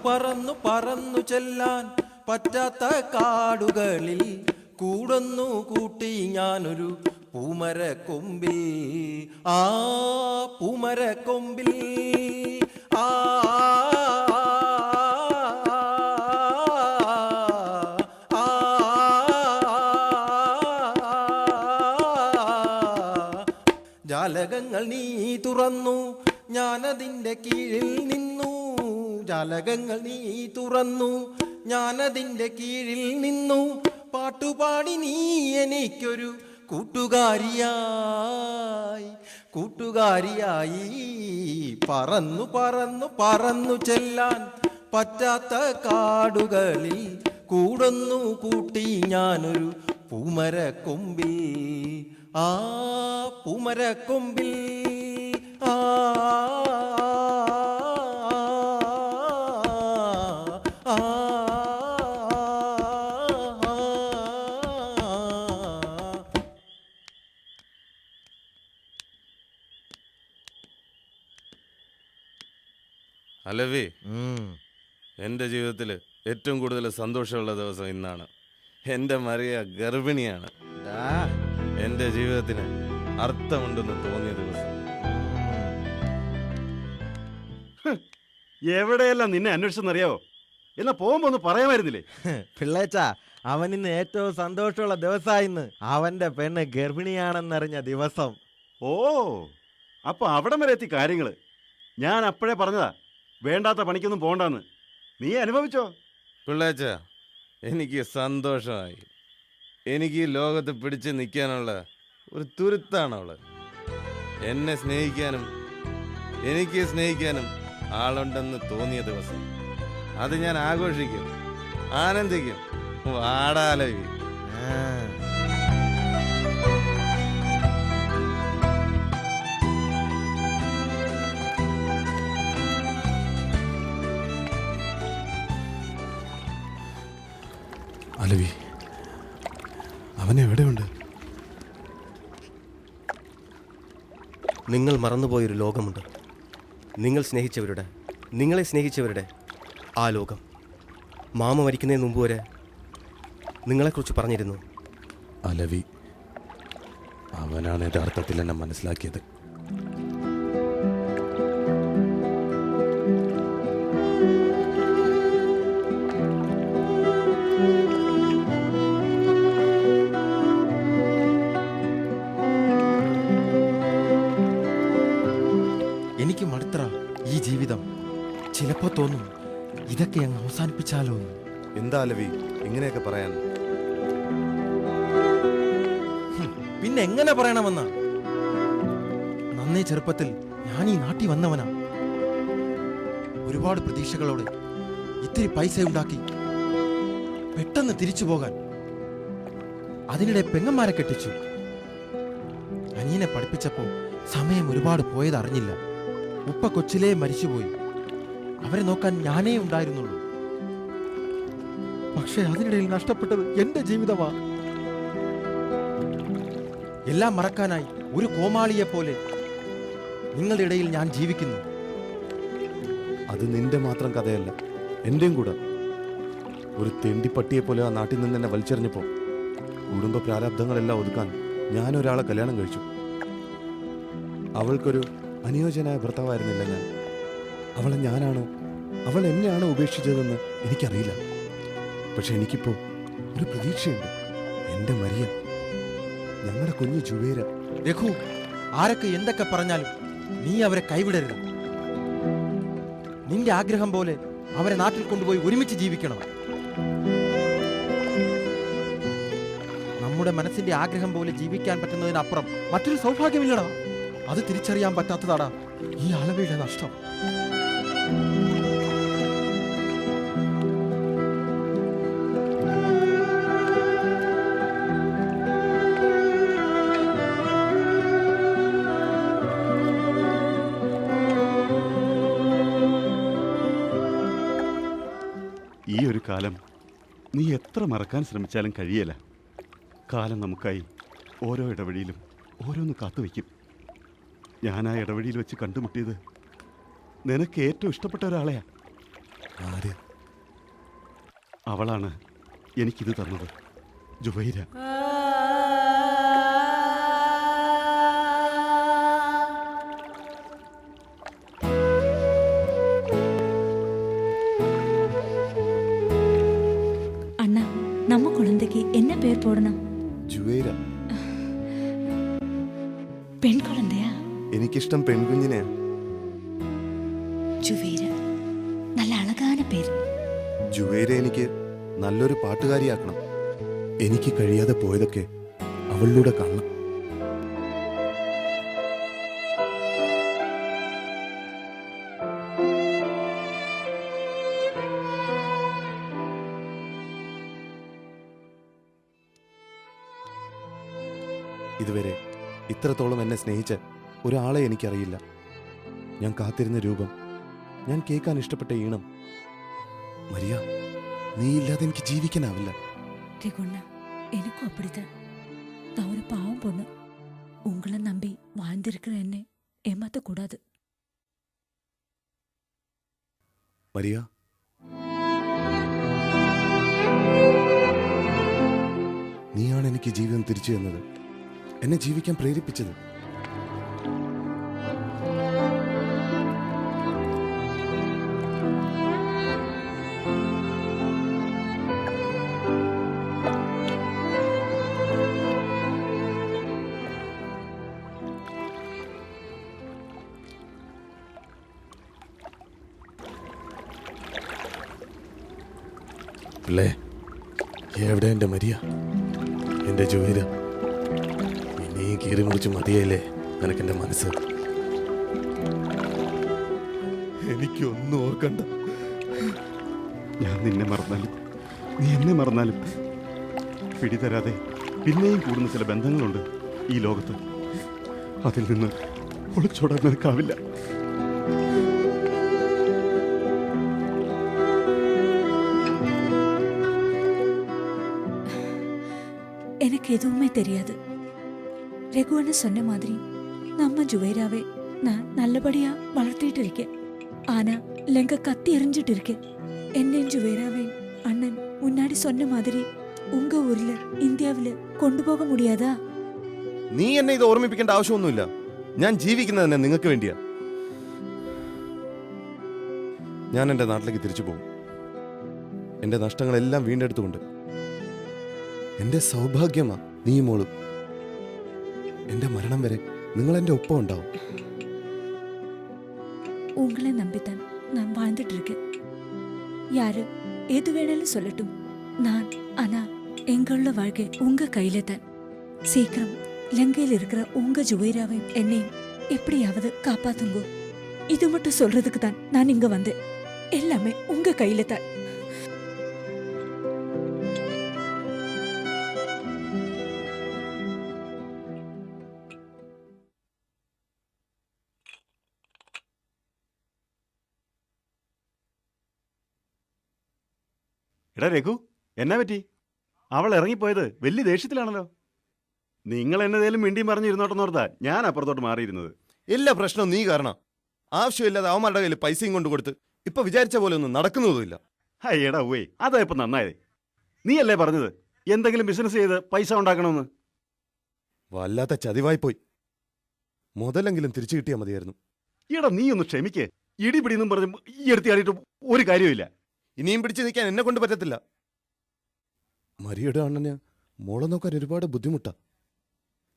പറന്നു പറന്നു ചെല്ലാൻ പറ്റാത്ത കാടുകളിൽ കൂടൊന്നു കൂട്ടി ഞാനൊരു പൂമരക്കൊമ്പിൽ. ആ പൂമരക്കൊമ്പിൽ ആ ജാലകങ്ങൾ നീ തുറന്നു, ഞാനതിൻ്റെ കീഴിൽ നിന്നു. ജാലകങ്ങൾ നീ തുറന്നു, ഞാനതിൻ്റെ കീഴിൽ നിന്നു. പാട്ടുപാടി നീ എനിക്കൊരു കൂട്ടുകാരിയായി പറന്നു പറന്നു പറന്നു ചെല്ലാൻ പറ്റാത്ത കാടുകളിൽ കൂടൊന്നു കൂട്ടി ഞാനൊരു പൂമരക്കൊമ്പിൽ. ആ പൂമരക്കൊമ്പിൽ ആ അലവി, എൻ്റെ ജീവിതത്തിൽ ഏറ്റവും കൂടുതൽ സന്തോഷമുള്ള ദിവസം ഇന്നാണ്. എൻ്റെ മറിയ ഗർഭിണിയാണ്. എൻ്റെ ജീവിതത്തിന് അർത്ഥമുണ്ടെന്ന് തോന്നിയ ദിവസം. എവിടെയെല്ലാം നിന്നെ അന്വേഷിച്ചെന്നറിയാവോ? എന്നാ പോകുമ്പോ ഒന്ന് പറയാമായിരുന്നില്ലേ? പിള്ളേച്ച, അവനിന്ന് ഏറ്റവും സന്തോഷമുള്ള ദിവസമായിന്ന്. അവന്റെ പെണ്ണ് ഗർഭിണിയാണെന്നറിഞ്ഞ ദിവസം. ഓ, അപ്പൊ അവിടം വരെ എത്തി കാര്യങ്ങള്. ഞാൻ അപ്പോഴേ പറഞ്ഞതാ വേണ്ടാത്ത പണിക്കൊന്നും പോണ്ടെന്ന്. നീ അനുഭവിച്ചോ? പിള്ളേച്ച, എനിക്ക് സന്തോഷമായി. എനിക്ക് ഈ ലോകത്ത് പിടിച്ച് നിൽക്കാനുള്ള ഒരു തുരുത്താണവള്. എന്നെ സ്നേഹിക്കാനും എനിക്ക് സ്നേഹിക്കാനും ആളുണ്ടെന്ന് തോന്നിയ ദിവസം. അത് ഞാൻ ആഘോഷിക്കും, ആനന്ദിക്കും. വാടാലവി. അലവി, അവനെവിടെയുണ്ട്? നിങ്ങൾ മറന്നുപോയൊരു ലോകമുണ്ട്. നിങ്ങളെ സ്നേഹിച്ചവരുടെ ആ ലോകം. മാമ മരിക്കുന്നതിന് മുമ്പ് വരെ നിങ്ങളെക്കുറിച്ച് പറഞ്ഞിരുന്നു. അലവി, അവനാണ് യഥാർത്ഥത്തിൽ എന്നെ മനസ്സിലാക്കിയത്. എനിക്ക് മടുത്ര ഈ ജീവിതം. ചിലപ്പോ തോന്നും ഇതൊക്കെ അങ്ങ് അവസാനിപ്പിച്ചാലോ. എന്താ അലവി ഇങ്ങനെയൊക്കെ പറയാൻ? പിന്നെ എങ്ങനെ പറയണമെന്നാ? നന്നേ ചെറുപ്പത്തിൽ ഞാൻ ഈ നാട്ടിൽ വന്നവനാ. ഒരുപാട് പ്രതീക്ഷകളോടെ ഇത്തിരി പൈസ ഉണ്ടാക്കി പെട്ടെന്ന് തിരിച്ചു പോകാൻ. അതിനിടെ പെങ്ങന്മാരെ കെട്ടിച്ചു. അനിയനെ പഠിപ്പിച്ചപ്പോ സമയം ഒരുപാട് പോയതറിഞ്ഞില്ല. ഉപ്പ കൊച്ചിലേ മരിച്ചുപോയി. അവരെ നോക്കാൻ ഞാനേ ഉണ്ടായിരുന്നുള്ളൂ. പക്ഷെ അതിനിടയിൽ നഷ്ടപ്പെട്ടത് എന്റെ ജീവിതമാ. എല്ലാം മറക്കാനായി ഒരു കോമാളിയെ പോലെ നിങ്ങളുടെ ഇടയിൽ ഞാൻ ജീവിക്കുന്നു. അത് നിന്റെ മാത്രം കഥയല്ല, എന്റെയും കൂടെ. ഒരു തെണ്ടിപ്പട്ടിയെ പോലെ ആ നാട്ടിൽ നിന്ന് എന്നെ വലിച്ചെറിഞ്ഞപ്പോ കുടുംബ പ്രാരാബ്ദങ്ങളെല്ലാം ഒതുക്കാൻ ഞാനൊരാളെ കല്യാണം കഴിച്ചു. അവൾക്കൊരു അനുയോജ്യനായ ഭർത്താവായിരുന്നില്ല ഞാൻ. അവളെ ഞാനാണോ അവൾ എന്നെയാണോ ഉപേക്ഷിച്ചതെന്ന് എനിക്കറിയില്ല. പക്ഷെ എനിക്കിപ്പോ ഒരു പ്രതീക്ഷയുണ്ട്. എൻ്റെ മരിയ, ഞങ്ങളുടെ കുഞ്ഞു ജുവേര. രഘു, ആരൊക്കെ എന്തൊക്കെ പറഞ്ഞാലും നീ അവരെ കൈവിടരുത്. നിന്റെ ആഗ്രഹം പോലെ അവരെ നാട്ടിൽ കൊണ്ടുപോയി ഒരുമിച്ച് ജീവിക്കണം. നമ്മുടെ മനസ്സിന്റെ ആഗ്രഹം പോലെ ജീവിക്കാൻ പറ്റുന്നതിനപ്പുറം മറ്റൊരു സൗഭാഗ്യമില്ലടാ. അത് തിരിച്ചറിയാൻ പറ്റാത്തതാടാ ഈ അലവിയുടെ നഷ്ടം. ഈ ഒരു കാലം നീ എത്ര മറക്കാൻ ശ്രമിച്ചാലും കഴിയല. കാലം നമുക്കായി ഓരോ ഇടവഴിയിലും ഓരോന്ന് കാത്തുവയ്ക്കും. ഞാൻ ആ ഇടവഴിയിൽ വെച്ച് കണ്ടുമുട്ടിയത് നിനക്ക് ഏറ്റവും ഇഷ്ടപ്പെട്ട ഒരാളെയാ. അവളാണ് എനിക്കിത് തന്നത്, ജുവൈര. அண்ணா, நம்ம குழந்தைக்கு என்ன பேர் போடணும்? ജുവൈര. பெண் குழந்தையா? എനിക്കിഷ്ടം പെൺകുഞ്ഞിനെയാ. ஜுவேர. நல்ல அழகான பேர். ജുവൈര എനിക്ക് നല്ലൊരു പാട്ടുകാരിയാക്കണം. എനിക്ക് കഴിയാതെ പോയതൊക്കെ അവളിലൂടെ കാണണം. ഇതുവരെ ഇത്രത്തോളം എന്നെ സ്നേഹിച്ച ഒരാളെ എനിക്കറിയില്ല. ഞാൻ കാത്തിരുന്ന രൂപം, ഞാൻ കേൾക്കാൻ ഇഷ്ടപ്പെട്ട ഈണം. മരിയ, നീ ഇല്ലാതെ എനിക്ക് ജീവിക്കാനാവില്ല. ரகுண்ணா, எனக்கும் அப்படித்தான். நான் ஒரு பாவம் பொண்ணு. உங்களை நம்பி வாழ்ந்திருக்கிற என்னை ஏமாத்தக்கூடாது. മരിയ, നീയാണ് എനിക്ക് ജീവിതം തിരിച്ചു തന്നത്, എന്നെ ജീവിക്കാൻ പ്രേരിപ്പിച്ചത്. പിള്ളേ, എവിടെ എൻ്റെ മരിയ, എൻ്റെ ജുവൈര? ഇനി കീറി മുറിച്ച് മതിയായില്ലേ നിനക്കെൻ്റെ മനസ്സ്? എനിക്കൊന്നും ഓർക്കണ്ട. ഞാൻ നിന്നെ മറന്നാലും നീ എന്നെ മറന്നാലും പിടിതരാതെ പിന്നെയും കൂടുന്ന ചില ബന്ധങ്ങളുണ്ട് ഈ ലോകത്ത്. അതിൽ നിന്ന് ഒളിച്ചോടാൻ നിനക്കാവില്ല. எனக்கு எதுவுமே தெரியாது. ரகுவண்ண சொன்ன மாதிரி நம்ம ஜுவைராவை நான் நல்லபடியா வளர்த்திட்டு இருக்கேன். ஆனா லெங்க கத்தி எறிஞ்சிட்டு இருக்கேன். என்னையும் ஜுவைராவை அண்ணன் முன்னாடி சொன்ன மாதிரி உங்க ஊர்ல இந்தியாவில கொண்டு போக முடியாதா? നീ എന്നെ ഇത് ഓർമ്മിപ്പിക്കേണ്ട ആവശ്യമൊന്നുമില്ല. ഞാൻ ജീവിക്കുന്നത് തന്നെ നിങ്ങൾക്ക് വേണ്ടിയാ. ഞാൻ എൻ്റെ നാട്ടിലേക്ക് തിരിച്ചു പോകും, എൻ്റെ നഷ്ടങ്ങളെല്ലാം വീണ്ടെടുത്തുകൊണ്ട്. എൻ്റെ സൗഭാഗ്യമാ നീ മോളും. എൻ്റെ മരണം വരെ നിങ്ങൾ എൻ്റെ ഒപ്പം ഉണ്ടാവും. உங்களை நம்பித்தான் நான் வாழ்ந்துட்டு இருக்கேன். யாரு எது வேணாலும் சொல்லட்டும், நான் ஆனா எங்களோட வாழ்க்கை உங்க கையில தான். சீக்கிரம் லங்கையில் இருக்கிற உங்க ஜுவைராவை என்னையும் எப்படியாவது காப்பாத்துங்கோ. இது மட்டும் சொல்றதுக்கு தான் நான் இங்க வந்தேன். எல்லாமே உங்க கையில தான். എടാ രഘു, എന്നാ പറ്റി? അവൾ ഇറങ്ങിപ്പോയത് വലിയ ദേഷ്യത്തിലാണല്ലോ. നിങ്ങൾ എന്നതേലും മിണ്ടിയും പറഞ്ഞിരുന്നോട്ടെന്നോർത്താ ഞാൻ അപ്പുറത്തോട്ട് മാറിയിരുന്നത്. എല്ലാ പ്രശ്നവും നീ കാരണം. ആവശ്യമില്ലാതെ അവന്മാരുടെ കയ്യിൽ പൈസയും കൊണ്ട് കൊടുത്ത് ഇപ്പൊ വിചാരിച്ച പോലെ ഒന്നും നടക്കുന്നതുമില്ല. എടാ ഉവ്വേ, അതാ ഇപ്പം നന്നായത്. നീ അല്ലേ പറഞ്ഞത് എന്തെങ്കിലും ബിസിനസ് ചെയ്ത് പൈസ ഉണ്ടാക്കണമെന്ന്? വല്ലാത്ത ചതിവായി പോയി. മുതലെങ്കിലും തിരിച്ചു കിട്ടിയാൽ മതിയായിരുന്നു. എടാ നീ ഒന്ന് ക്ഷമിക്കേ. ഇടിപിടിയെന്നും പറഞ്ഞ് ഈ എടുത്തിയാടിയിട്ട് ഒരു കാര്യമില്ല. ഇനിയും പിടിച്ചു നിൽക്കാൻ എന്നെ കൊണ്ട് പറ്റത്തില്ല. മരിയുടെ അണ്ണന് മോളെ നോക്കാൻ ഒരുപാട് ബുദ്ധിമുട്ടാ.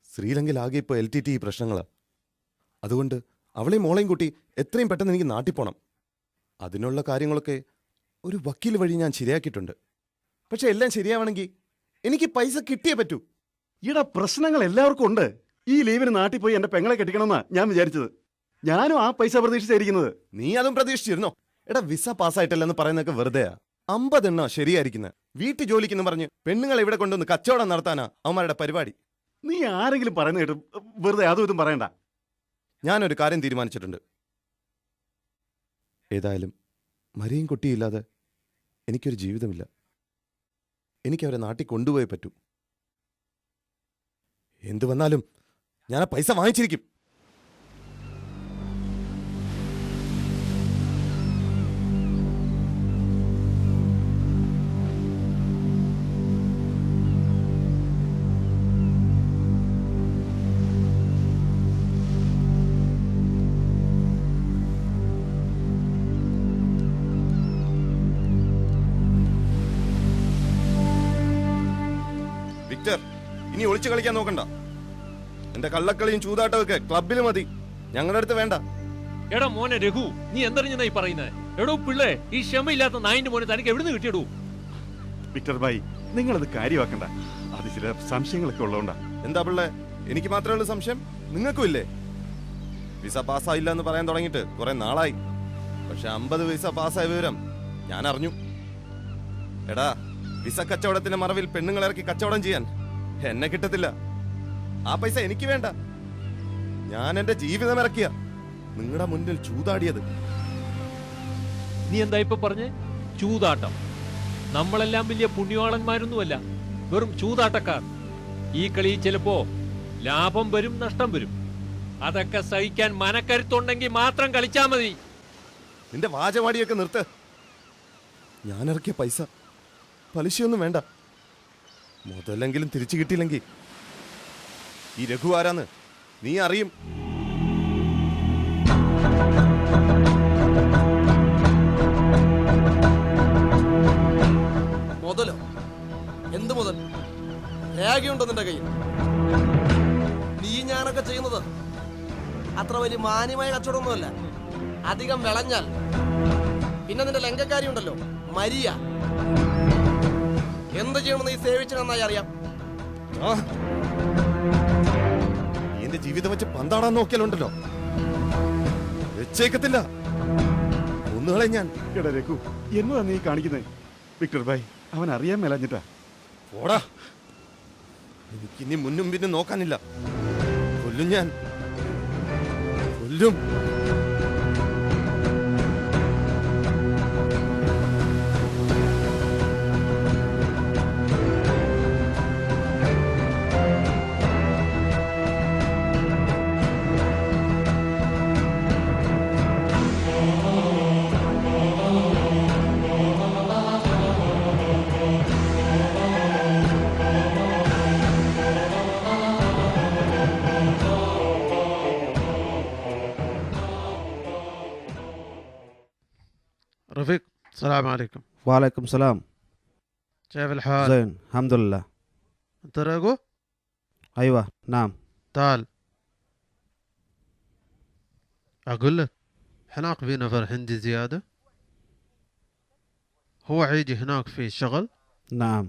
ശ്രീലങ്കയിൽ ആകെ ഇപ്പോൾ LTT പ്രശ്നങ്ങളാ. അതുകൊണ്ട് അവളെയും മോളെയും കൂട്ടി എത്രയും പെട്ടെന്ന് എനിക്ക് നാട്ടിൽ പോണം. അതിനുള്ള കാര്യങ്ങളൊക്കെ ഒരു വക്കീൽ വഴി ഞാൻ ശരിയാക്കിയിട്ടുണ്ട്. പക്ഷെ എല്ലാം ശരിയാവണമെങ്കിൽ എനിക്ക് പൈസ കിട്ടിയേ പറ്റൂ. ഈടാ പ്രശ്നങ്ങൾ എല്ലാവർക്കും ഉണ്ട്. ഈ ലീവിന് നാട്ടിൽ പോയി എന്റെ പെങ്ങളെ കെട്ടിക്കണമെന്നാ ഞാൻ വിചാരിച്ചത്. ഞാനും ആ പൈസ പ്രതീക്ഷിച്ചായിരിക്കുന്നത്. നീ അതും പ്രതീക്ഷിച്ചിരുന്നോ? എടാ, വിസ പാസ്സായിട്ടില്ലെന്ന് പറയുന്നതൊക്കെ വെറുതെയാ. 50 എണ്ണ ശരിയായിരിക്കുന്നത്. വീട്ടു ജോലിക്കെന്ന് പറഞ്ഞ് പെണ്ണുങ്ങളെ ഇവിടെ കൊണ്ടുവന്ന് കച്ചവടം നടത്താനാ അവന്മാരുടെ പരിപാടി. നീ ആരെങ്കിലും പറയുന്ന കേട്ട് വെറുതെ അതും ഇതും പറയണ്ട. ഞാനൊരു കാര്യം തീരുമാനിച്ചിട്ടുണ്ട്. ഏതായാലും മരിയും കുട്ടിയില്ലാതെ എനിക്കൊരു ജീവിതമില്ല. എനിക്കവരെ നാട്ടിൽ കൊണ്ടുപോയേ പറ്റൂ. എന്തു വന്നാലും ഞാൻ ആ പൈസ വാങ്ങിച്ചിരിക്കും. ഇനി ഒളിച്ചു കളിക്കാൻ നോക്കണ്ട. എന്റെ കള്ളക്കളിയും ചൂതാട്ടമൊക്കെ ക്ലബിൽ മതി, ഞങ്ങളുടെ അടുത്ത് വേണ്ട. എടാ മോനെ രഘു, നീ എന്തറിഞ്ഞായി പറയുന്നത്? എടോ പിള്ളേ, ഈ ക്ഷമയില്ലാത്ത നായിന്റെ മോനെ തനിക്ക് എവിടുന്ന് കിട്ടിയടൂ? വിക്ടർ ഭായ്, നിങ്ങളത് കാര്യമാക്കണ്ട. അത് ചില സംശയങ്ങളൊക്കെ ഉള്ളതുകൊണ്ടാ. എന്താ പിള്ളേ, എനിക്ക് മാത്രമേ ഉള്ളൂ സംശയം? നിങ്ങൾക്കും ഇല്ലേ? വിസ പാസ്സായില്ല എന്ന് പറയാൻ തുടങ്ങിയിട്ട് കുറെ നാളായി. പക്ഷെ 50 വിസ പാസ്സായ വിവരം ഞാൻ അറിഞ്ഞു. എടാ, വിസ കച്ചവടത്തിന്റെ മറവിൽ പെണ്ണുങ്ങൾ ഇറക്കി കച്ചവടം ചെയ്യാൻ എന്നെ കിട്ടത്തില്ല. ആ പൈസ എനിക്ക് വേണ്ട. ഞാൻ എന്റെ ജീവിതം ഇറക്കിയ നിങ്ങളുടെ മുന്നിൽ ചൂതാടിയത്. നീ എന്താ ഇപ്പൊ പറഞ്ഞേ? ചൂതാട്ടം? നമ്മളെല്ലാം വലിയ പുണ്യവാളന്മാരൊന്നുമല്ല, വെറും ചൂതാട്ടക്കാർ. ഈ കളി ചിലപ്പോ ലാഭം വരും, നഷ്ടം വരും. അതൊക്കെ സഹിക്കാൻ മനക്കരുത്തുണ്ടെങ്കിൽ മാത്രം കളിച്ചാ മതി. നിന്റെ വാചവാടിയൊക്കെ നിർത്ത്. ഞാൻ ഇറക്കിയ പൈസ പലിശയൊന്നും വേണ്ട. മുതലെങ്കിലും തിരിച്ചു കിട്ടിയില്ലെങ്കിൽ ഈ രഘു ആരാന്ന് നീ അറിയും. മുതലോ? എന്ത് മുതൽ? രേഖയുണ്ടോ നിന്റെ കയ്യിൽ? നീ ഞാനൊക്കെ ചെയ്യുന്നത് അത്ര വലിയ മാന്യമായ കച്ചവടമൊന്നുമല്ല. അധികം വിളഞ്ഞാൽ പിന്നെ നിന്റെ ലങ്കക്കാരി ഉണ്ടല്ലോ, മരിയ, എന്ത് ചെയ്യണമെന്ന് ഈ സേവിച്ച് നന്നായി അറിയാം. എന്റെ ജീവിതം വെച്ച് പന്താടാൻ നോക്കിയാലുണ്ടല്ലോ, വെച്ചേക്കത്തില്ല. ഒന്നുകളെ ഞാൻ. എടാ രഘു, എന്നതാ നീ കാണിക്കുന്നേ? വിക്ടർ ഭായ്, അവൻ അറിയാൻ മേലഞ്ഞിട്ടാ. ഓടാ, എനിക്കിനി മുന്നും പിന്നും നോക്കാനില്ല. കൊല്ലും ഞാൻ, കൊല്ലും. رفيق السلام عليكم. وعليكم السلام. كيف الحال؟ زين الحمد لله. انت ريغو؟ ايوه نعم. تعال اقول لك، هناك في نفر هندي زيادة، هو حيجي هناك في شغل. نعم.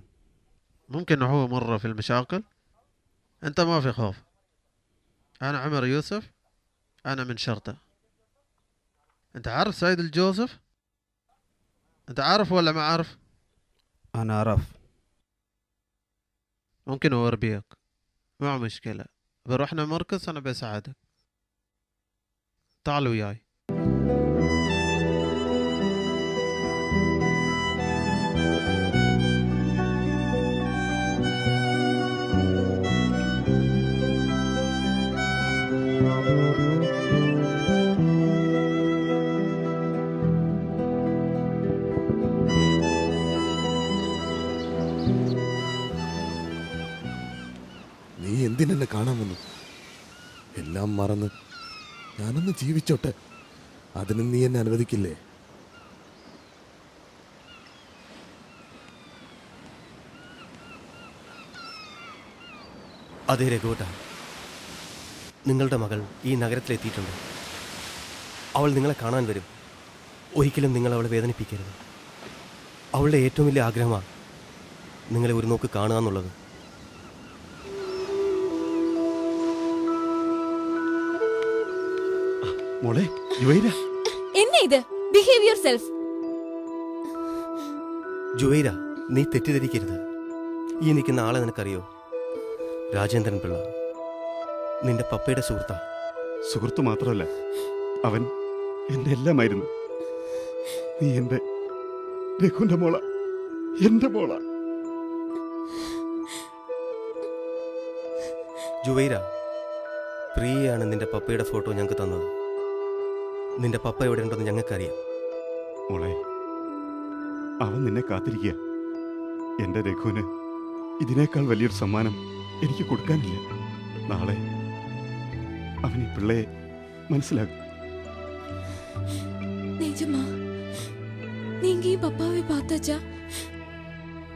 ممكن هو مرة في المشاكل. انت ما في خوف. انا عمر يوسف، انا من شرطة. انت عارف سيد الجوزف؟ انت عارف ولا ما عارف؟ انا اعرف. ممكن اوربيك، ما مشكلة. بروحنا مركز انا بساعدك. تعال وياي. നീ എന്തിനെന്നെ കാണാൻ വന്നു? എല്ലാം മറന്ന് ഞാനൊന്ന് ജീവിച്ചോട്ടെ. അതിന് നീ എന്നെ അനുവദിക്കില്ലേ? അതെ രഘുവേട്ടാ, നിങ്ങളുടെ മകൾ ഈ നഗരത്തിലെത്തിയിട്ടുണ്ട്. അവൾ നിങ്ങളെ കാണാൻ വരും. ഒരിക്കലും നിങ്ങൾ അവളെ വേദനിപ്പിക്കരുത്. അവളുടെ ഏറ്റവും വലിയ ആഗ്രഹമാണ് നിങ്ങളെ ഒരു നോക്ക് കാണുക എന്നുള്ളത്. മോളെ ജുവൈര, എന്നെ ഇത് ബിഹേവ് യുവർ സെൽഫ്. ജുവൈര, നീ തെറ്റിദ്ധരിക്കരുത്. ഈ നിൽക്കുന്ന ആളെ നിനക്കറിയോ? രാജേന്ദ്രൻ പിള്ള, നിന്റെ പപ്പയുടെ സുഹൃത്താ. സുഹൃത്ത് മാത്രമല്ല, അവൻ എൻ്റെ എല്ലാമായിരുന്നു. നീ എൻ്റെ രഘുവിൻ്റെ മോള, എൻ്റെ മോള. ജുവൈര, പ്രിയയാണ് നിന്റെ പപ്പയുടെ ഫോട്ടോ ഞങ്ങൾക്ക് തന്നത്. നിന്റെ പപ്പ എവിടെ ഉണ്ടെന്ന് ഞങ്ങൾക്കറിയാം. മോളെ, അവൻ നിന്നെ കാത്തിരിക്കുക. എൻ്റെ രഘുവിന് ഇതിനേക്കാൾ വലിയൊരു സമ്മാനം എനിക്ക് കൊടുക്കാനില്ല. നാളെ അവൻ ഈ പിള്ളയെ മനസ്സിലാക്കും. நிஜமா நீங்க ഈ പപ്പാവെ பார்த்தாச்சா?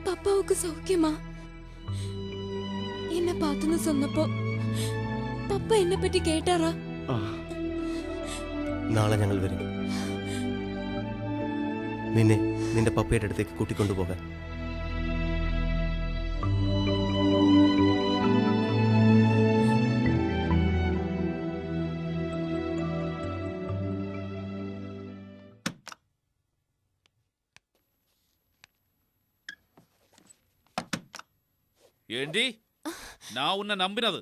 പപ്പാവുക്ക് സൗഖ്യമാ? എന്നെ பார்த்துன்னு சொன்னப்போ പപ്പ എന്നെ പറ്റി കേട്ടാറാ? നാളെ ഞങ്ങൾ വരും, നിന്നെ നിന്റെ പപ്പയുടെ അടുത്തേക്ക് കൂട്ടിക്കൊണ്ടുപോകാൻ. ఏంటి నా ఉన్న నమ్మినది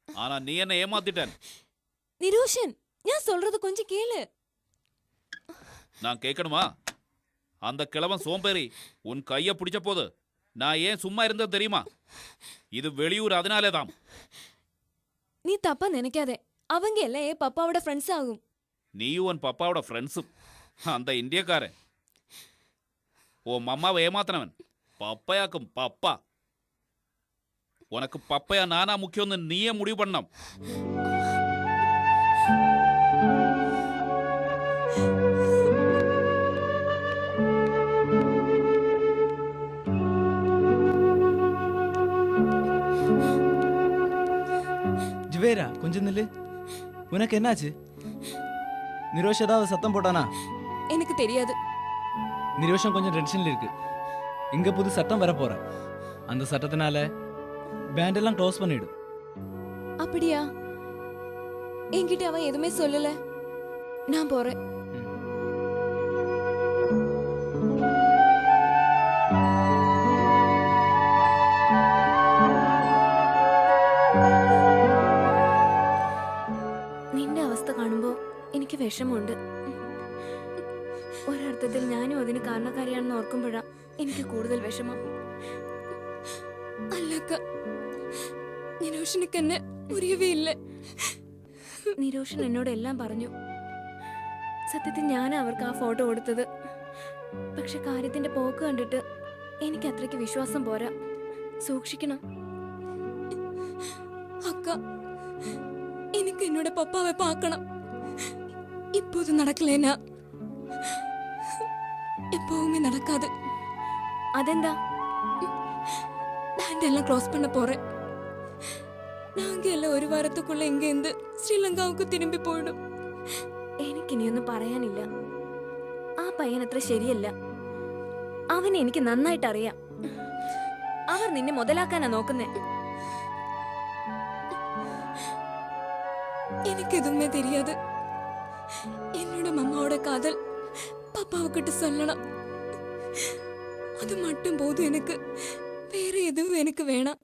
ఆనా నీ என்ன ஏமாத்திட்டேன். நிரோஷன், ഞാൻ சொல்றது கொஞ்சம் கேளு. நான் கேட்கணுமா? அந்த கிழவன் சோம்பேறி உன் கையை பிடிச்ச போது நான் ஏன் சும்மா இருந்தது தெரியுமா? இது வெளியூர், அதனாலே தான். நீ தப்பா நினைக்காதே, அவங்க எல்லாம் என் பப்பாவோட ஃப்ரெண்ட்ஸ் ஆகும். நீயும் உன் பப்பாவோட ஃப்ரெண்ட்ஸும் அந்த இந்தியக்காரன் உன் அம்மாவை ஏமாத்தினவன் பப்பையாக்கும் பப்பா. உனக்கு பப்பையா நானா முக்கியம்னு நீயே முடிவு பண்ணம். ஜுவேரா, கொஞ்சம் நில்லு. உனக்கு என்னாச்சு? நிரோஷ் ஏதாவது சத்தம் போட்டானா? எனக்கு தெரியாது. நிரோஷம் கொஞ்சம் டென்ஷன்ல இருக்கு. இங்க புது சட்டம் வர போற. அந்த சட்டத்தினால பேண்ட் எல்லாம் க்ளோஸ் பண்ணிடும். அப்படியா? என்கிட்ட அவன் எதுவுமே சொல்லல. நான் போறேன். നിന്റെ അവസ്ഥ കാണുമ്പോ എനിക്ക് വിഷമമുണ്ട്. ഒരർത്ഥത്തിൽ ഞാനും അതിന് കാരണക്കാരിയാണെന്ന് ഓർക്കുമ്പോഴാ എനിക്ക് കൂടുതൽ വിഷമം. അല്ലക്ക, നിരോഷനക്ക് എന്നെ പുരിയവേ ഇല്ല. നിരോഷൻ എന്നോട് എല്ലാം പറഞ്ഞു. സത്യത്തിൽ ഞാൻ അവർക്ക് ആ ഫോട്ടോ കൊടുത്തത്. പക്ഷെ കാര്യത്തിന്റെ പോക്ക് കണ്ടിട്ട് എനിക്ക് അത്രയ്ക്ക് വിശ്വാസം പോരാ. സൂക്ഷിക്കണം അക്ക. എനിക്ക് എന്നോട് പപ്പാവെ പാക്കണം. இப்போது நடக்கலனா எப்பவுமே நடக்காது. அதெந்தா? பேண்ட் எல்லாம் க்ளோஸ் பண்ண போறேன். நாங்க எல்லாம் ഒരു വാരத்துக்குள்ள ഇങ്ങേந்து ശ്രീലങ്കാവുക്ക് തിരുമ്പി പോയിടും. എനിക്കിനിയൊന്നും പറയാനില്ല. ആ പയ്യൻ അത്ര ശരിയല്ല. അവനെ എനിക്ക് നന്നായിട്ട് അറിയാം. അവർ നിന്നെ മുതലാക്കാനാ നോക്കുന്നേ. എനിക്കെതുമേ தெரியாது. என்னோட மம்மாவோட காதல் பாப்பாவுக்கிட்ட சொல்லணும். அது மட்டும் போதும் எனக்கு. வேற எதுவும் எனக்கு வேணாம்.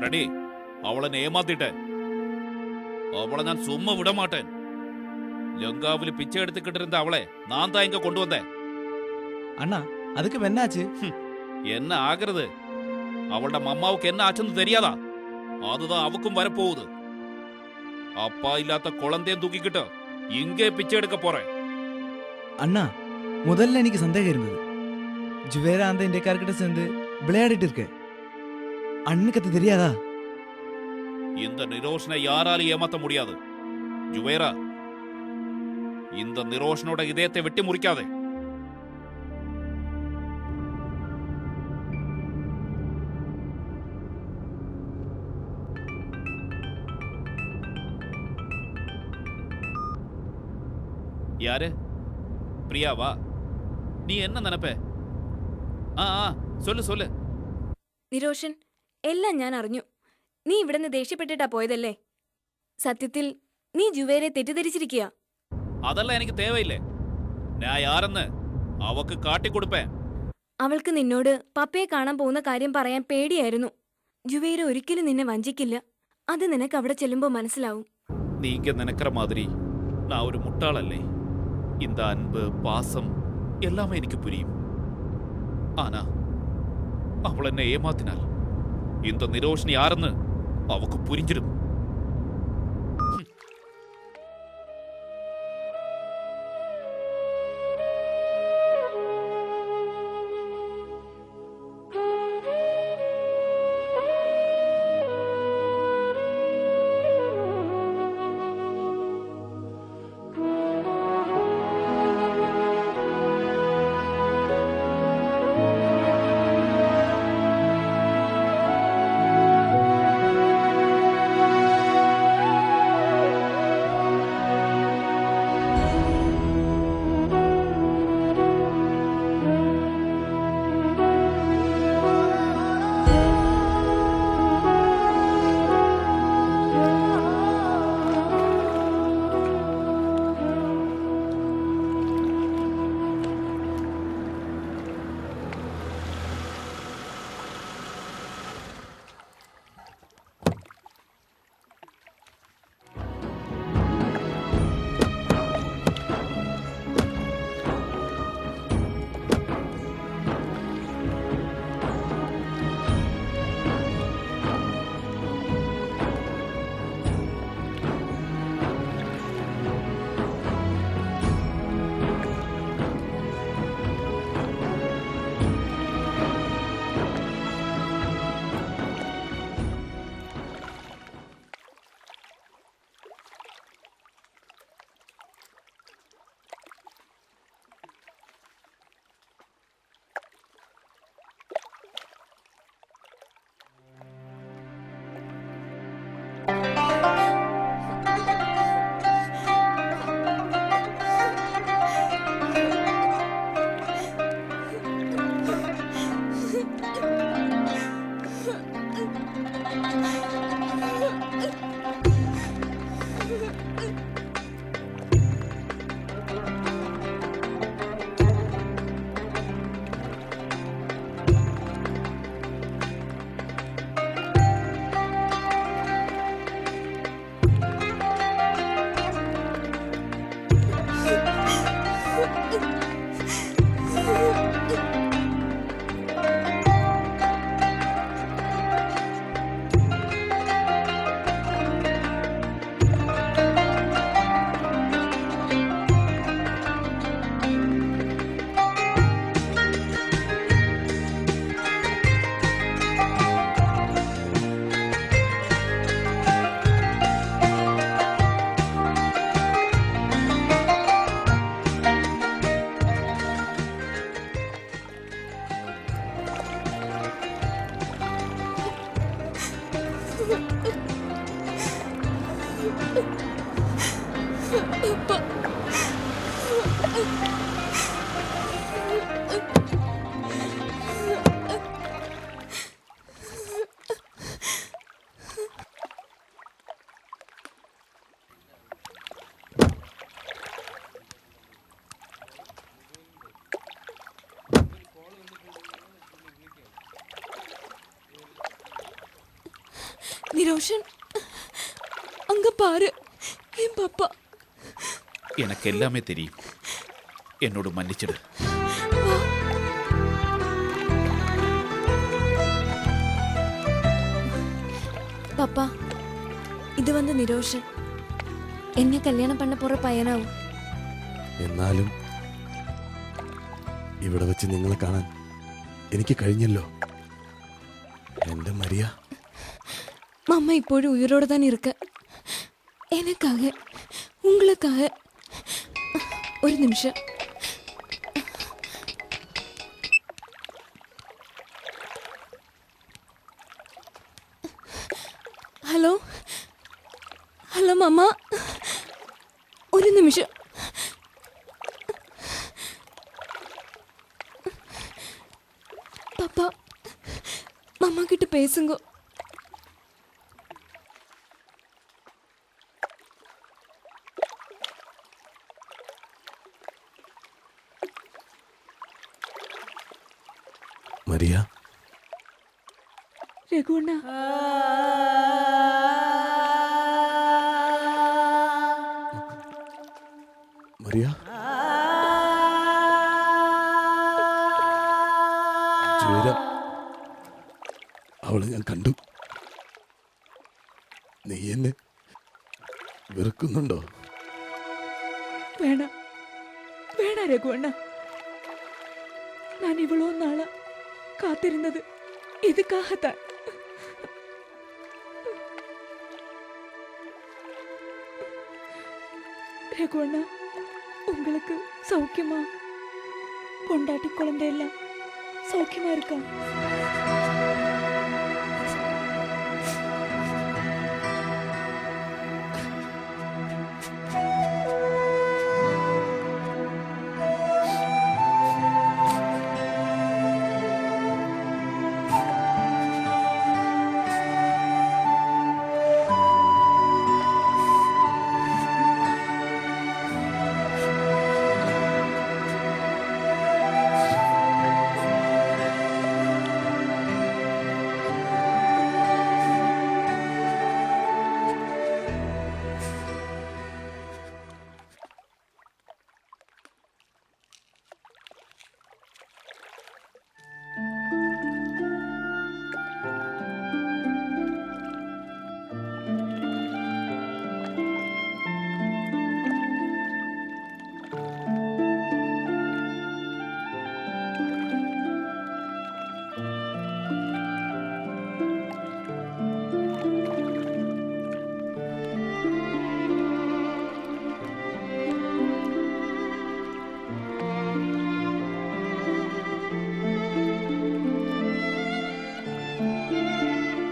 എടടി അവളെ ഏമാത്തിട്ടെ അവളെ ഞാൻ സുമ്മ വിടമാട്ടേൻ. ലങ്കാവില് പിച്ചை எடுத்துக்கிட்டு இருந்த அவளை நான் தான் இங்க கொண்டு வந்தேன். அண்ணா அதுக்கு என்னாச்சு? என்ன ஆகிறது? அவளோட மம்மாவுக்கு என்ன ஆச்சுன்னு தெரியாதா? அதுதான் அவக்கும் வரப்போகுது. அப்பா இல்லாத குழந்தையும் தூக்கிக்கிட்டு இங்கே பிச்சை எடுக்க போறேன். அண்ணா முதல்ல எனக்கு சந்தேகம் இருந்தது. ஜுவேரா அந்த இந்தியக்காரர்கிட்ட சேர்ந்து விளையாடிட்டு இருக்க. அண்ணுக்கு அது தெரியாதா? இந்த நிரோஷனை யாராலும் ஏமாத்த முடியாது. ஜுவேரா, இந்த நிரோஷனோட இதயத்தை வெட்டி முறிக்காதே. யாரு? பிரியாவா? நீ என்ன நினைப்ப? சொல்லு சொல்லு. നിരോഷൻ, എല്ലാം ഞാൻ അറിഞ്ഞു. നീ ഇവിടുന്ന് ദേഷ്യപ്പെട്ടിട്ടാ പോയതല്ലേ? സത്യത്തിൽ നീ ജുവേരെ തെറ്റിദ്ധരിച്ചിരിക്കുക. அதெல்லாம் எனக்கு தேவையில்லை. நான் யாரெന്ന് അവക്ക് കാട്ടിക്കൊടുപ്പേ. അവൾക്ക് നിന്നോട് പപ്പയെ കാണാൻ പോകുന്ന കാര്യം പറയാൻ പേടിയായിരുന്നു. ജുവേര ഒരിക്കലും നിന്നെ വഞ്ചിക്കില്ല. അത് നിനക്ക് അവിടെ ചെല്ലുമ്പോ മനസ്സിലാവും. நீங்க நினைக்கிற மாதிரி நான் ஒரு முட்டாளல்லே. இந்த அன்பு பாசம் எல்லாமே எனக்கு புரியும். ஆனா அவள் என்ன ஏமாத்தினாள். இந்த நிரோஷன் யாருன்னு அவக்கு புரிஞ்சிடும். நிரோஷன் அங்க பாரு என் பாப்பா. எனக்கு எல்லாமே தெரியும். என்னோட மன்னிச்சிடு. பாப்பா, இது வந்து நிரோஷன். എന്നെ കല്യാണം பண்ண പോற പയ്യനാവും. എന്നാലും ഇവിടെ വെച്ച് നിങ്ങളെ കാണാൻ എനിക്ക് കഴിഞ്ഞല്ലോ. എന്റെ മരിയ. மாமா இப்போது உயிரோட தான் இருக்க. எனக்காக, உங்களுக்காக. ஒரு நிமிஷம். ஹலோ ஹலோ மாமா, ஒரு நிமிஷம். பாப்பா, மாமா கிட்ட பேசுங்க. മരിയ. രഘുണ്ണ, മരിയ. ജുവേര, അവളെ ഞാൻ കണ്ടു. നീ എന്നെ വെറുക്കുന്നുണ്ടോ? വേണ വേണ രഘുണ്ണ, ഞാൻ ഇവളോ നാളെ കാത്തിരുന്നത് இதுக்காகத்தான். ரகுவண்ணா, உங்களுக்கு சௌக்கியமா? பொண்டாட்டி குழந்தை எல்லாம் சௌக்கியமா இருக்கா?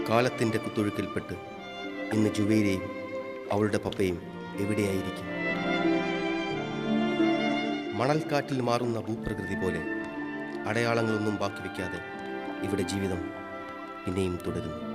കാലത്തിൻ്റെ കുത്തൊഴുക്കിൽപ്പെട്ട് ഇന്ന് ജുവേരയും അവളുടെ പപ്പയും എവിടെയായിരിക്കും? മണൽക്കാറ്റിൽ മാറുന്ന ഭൂപ്രകൃതി പോലെ അടയാളങ്ങളൊന്നും ബാക്കി വയ്ക്കാതെ ഇവിടെ ജീവിതം പിന്നെയും തുടരുന്നു.